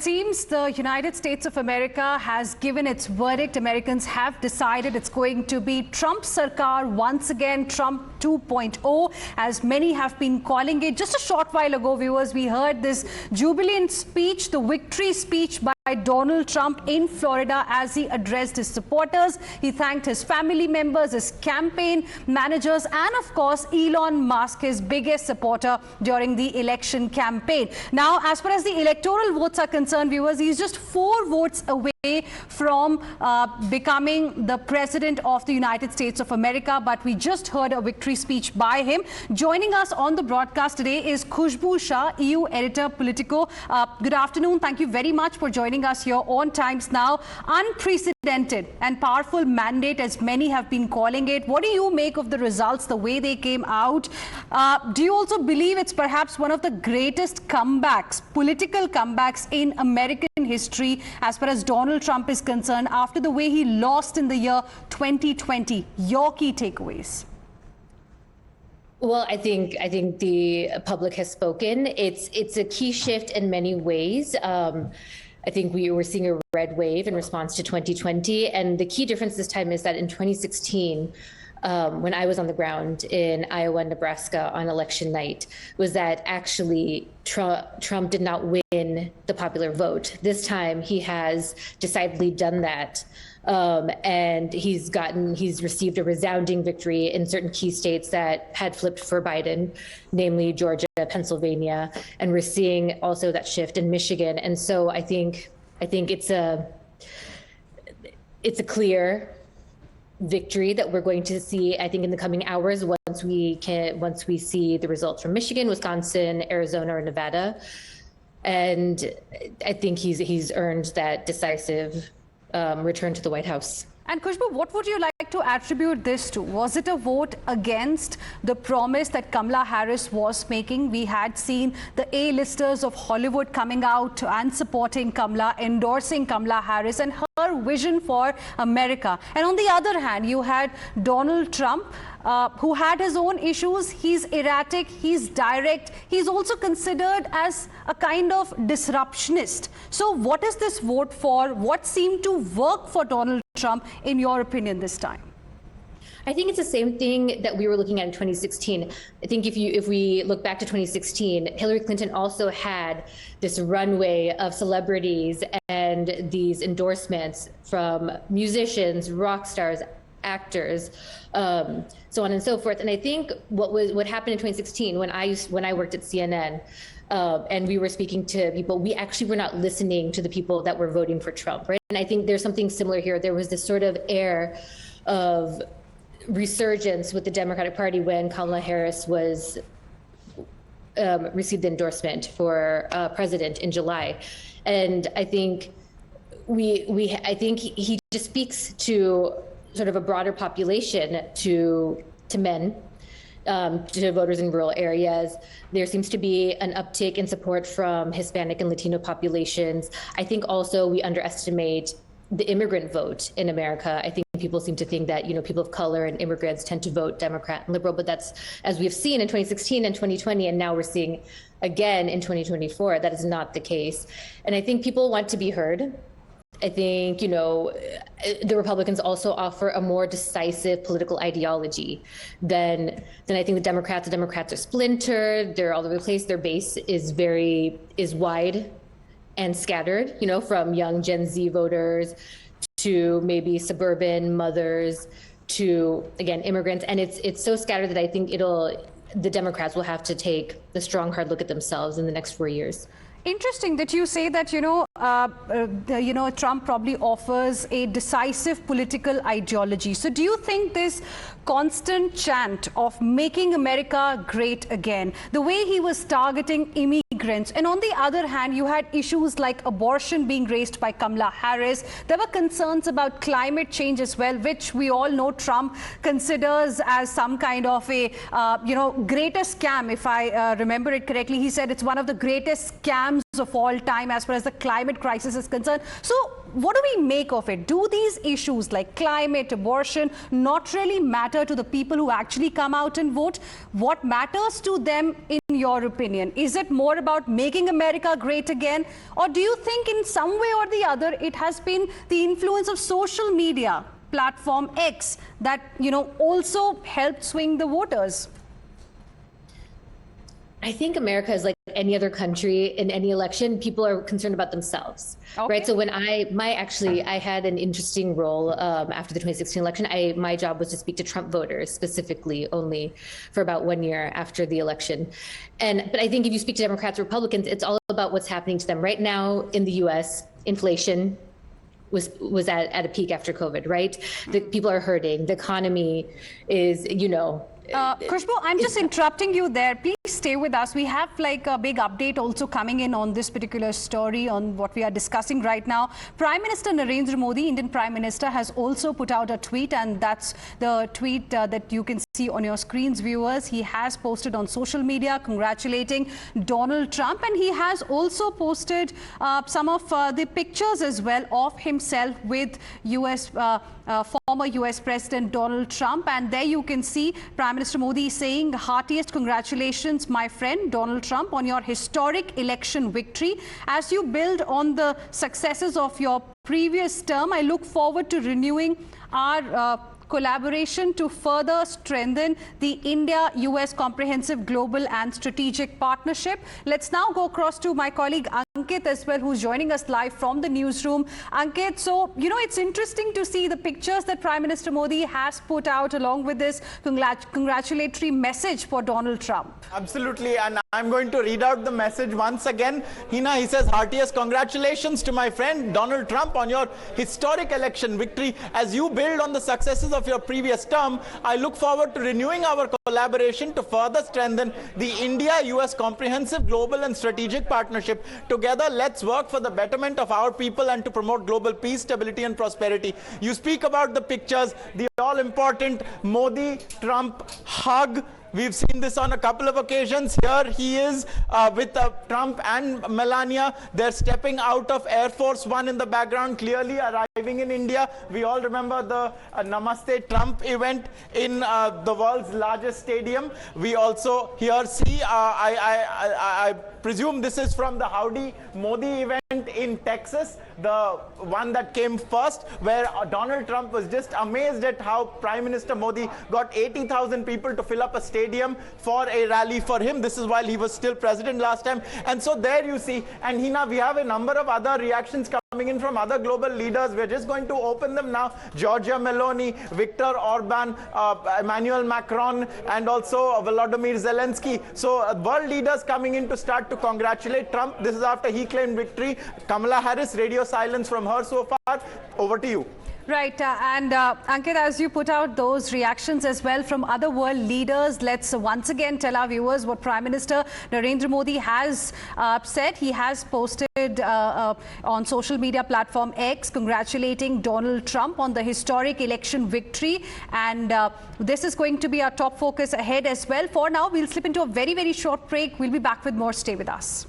it seems the United States of America has given its verdict. Americans have decided it's going to be Trump Sarkar once again, Trump 2.0, as many have been calling it. Just a short while ago, viewers, we heard this jubilant speech, the victory speech by Donald Trump in Florida as he addressed his supporters. He thanked his family members, his campaign managers, and of course, Elon Musk, his biggest supporter during the election campaign. Now, as far as the electoral votes are concerned, viewers, he's just 4 votes away from becoming the president of the United States of America. But we just heard a victory speech by him. Joining us on the broadcast today is Khushbu Shah, EU editor, Politico. Good afternoon. Thank you very much for joining us here on Times Now. Unprecedented and powerful mandate, as many have been calling it. What do you make of the results, the way they came out? Do you also believe it's perhaps one of the greatest comebacks, political comebacks in American history as far as Donald Trump is concerned after the way he lost in the year 2020? Your key takeaways? Well, I think the public has spoken. It's a key shift in many ways. I think we were seeing a red wave in response to 2020. And the key difference this time is that in 2016, when I was on the ground in Iowa and Nebraska on election night, was that actually Trump did not win the popular vote. This time he has decidedly done that. And he's received a resounding victory in certain key states that had flipped for Biden, namely Georgia, Pennsylvania, and we're seeing also that shift in Michigan. And so I think it's a clear victory that we're going to see, I think, in the coming hours once we see the results from Michigan, Wisconsin, Arizona, or Nevada. And I think he's earned that decisive return to the White House. And Khushbu, what would you like to attribute this to? Was it a vote against the promise that Kamala Harris was making? We had seen the A-listers of Hollywood coming out and supporting Kamala, endorsing Kamala Harris and her vision for America. And on the other hand, you had Donald Trump, who had his own issues. He's erratic, he's direct, he's also considered as a kind of disruptionist. So what is this vote for? What seemed to work for Donald Trump, in your opinion, this time? I think it's the same thing that we were looking at in 2016. I think if we look back to 2016, Hillary Clinton also had this runway of celebrities and these endorsements from musicians, rock stars, actors, so on and so forth. And I think what happened in 2016 when I worked at CNN, and we were speaking to people, we actually were not listening to the people that were voting for Trump, right? And I think there's something similar here. There was this sort of air of resurgence with the Democratic Party when Kamala Harris was received the endorsement for president in July, and I think I think he just speaks to sort of a broader population, to men, to voters in rural areas. There seems to be an uptick in support from Hispanic and Latino populations. I think also we underestimate the immigrant vote in America. I think people seem to think that, people of color and immigrants tend to vote Democrat and liberal, but that's, as we've seen in 2016 and 2020, and now we're seeing again in 2024, that is not the case. And I think people want to be heard. I think, the Republicans also offer a more decisive political ideology than I think the Democrats. The Democrats are splintered. They're all over the place. Their base is wide and scattered, from young Gen Z voters to maybe suburban mothers to, again, immigrants. And it's so scattered that I think the Democrats will have to take a strong, hard look at themselves in the next 4 years. Interesting that you say that, Trump probably offers a decisive political ideology. So do you think this constant chant of making America great again, the way he was targeting immigrants, and on the other hand, you had issues like abortion being raised by Kamala Harris. There were concerns about climate change as well, which we all know Trump considers as some kind of a, greatest scam. If I remember it correctly, he said it's one of the greatest scams of all time as far as the climate crisis is concerned. So what do we make of it? Do these issues like climate, abortion not really matter to the people who actually come out and vote? What matters to them in your opinion? Is it more about making America great again? Or do you think in some way or the other it has been the influence of social media platform X that, also helped swing the voters? I think America is like any other country in any election. People are concerned about themselves, right? So when I had an interesting role after the 2016 election. My job was to speak to Trump voters specifically only for about 1 year after the election. But I think if you speak to Democrats, Republicans, it's all about what's happening to them. Right now in the US, inflation was at a peak after COVID, right? The people are hurting. The economy is, Khushbu, I'm just interrupting you there. Please stay with us. We have like a big update also coming in on this particular story, on what we are discussing right now. Prime Minister Narendra Modi, Indian Prime Minister, has also put out a tweet, and that's the tweet that you can see on your screens, viewers. He has posted on social media congratulating Donald Trump, and he has also posted some of the pictures as well of himself with former US President Donald Trump. And there you can see Prime Minister Modi saying, heartiest congratulations, my friend Donald Trump, on your historic election victory. As you build on the successes of your previous term, I look forward to renewing our collaboration to further strengthen the India-US comprehensive global and strategic partnership. Let's now go across to my colleague Ankit as well, who's joining us live from the newsroom. Ankit, so, it's interesting to see the pictures that Prime Minister Modi has put out along with this congratulatory message for Donald Trump. Absolutely, and I'm going to read out the message once again. Hina, he says, heartiest congratulations to my friend Donald Trump on your historic election victory. As you build on the successes of your previous term, I look forward to renewing our collaboration to further strengthen the India-US comprehensive global and strategic partnership. Together, let's work for the betterment of our people and to promote global peace, stability and prosperity. You speak about the pictures, the all-important Modi-Trump hug. We've seen this on a couple of occasions. Here he is with Trump and Melania. They're stepping out of Air Force One in the background, clearly arriving in India. We all remember the Namaste Trump event in the world's largest stadium. We also here see, I presume this is from the Howdy Modi event in Texas, the one that came first, where Donald Trump was just amazed at how Prime Minister Modi got 80,000 people to fill up a stadium for a rally for him. This is while he was still president last time. And so there you see, and Hina, we have a number of other reactions coming in from other global leaders. We're just going to open them now. Giorgia Meloni, Viktor Orban, Emmanuel Macron, and also Volodymyr Zelensky. So world leaders coming in to start to congratulate Trump. This is after he claimed victory. Kamala Harris, radio silence from her so far. Over to you. Right, and Ankit, as you put out those reactions as well from other world leaders, let's once again tell our viewers what Prime Minister Narendra Modi has said. He has posted on social media platform X congratulating Donald Trump on the historic election victory, and this is going to be our top focus ahead as well. For now, we'll slip into a very, very short break. We'll be back with more. Stay with us.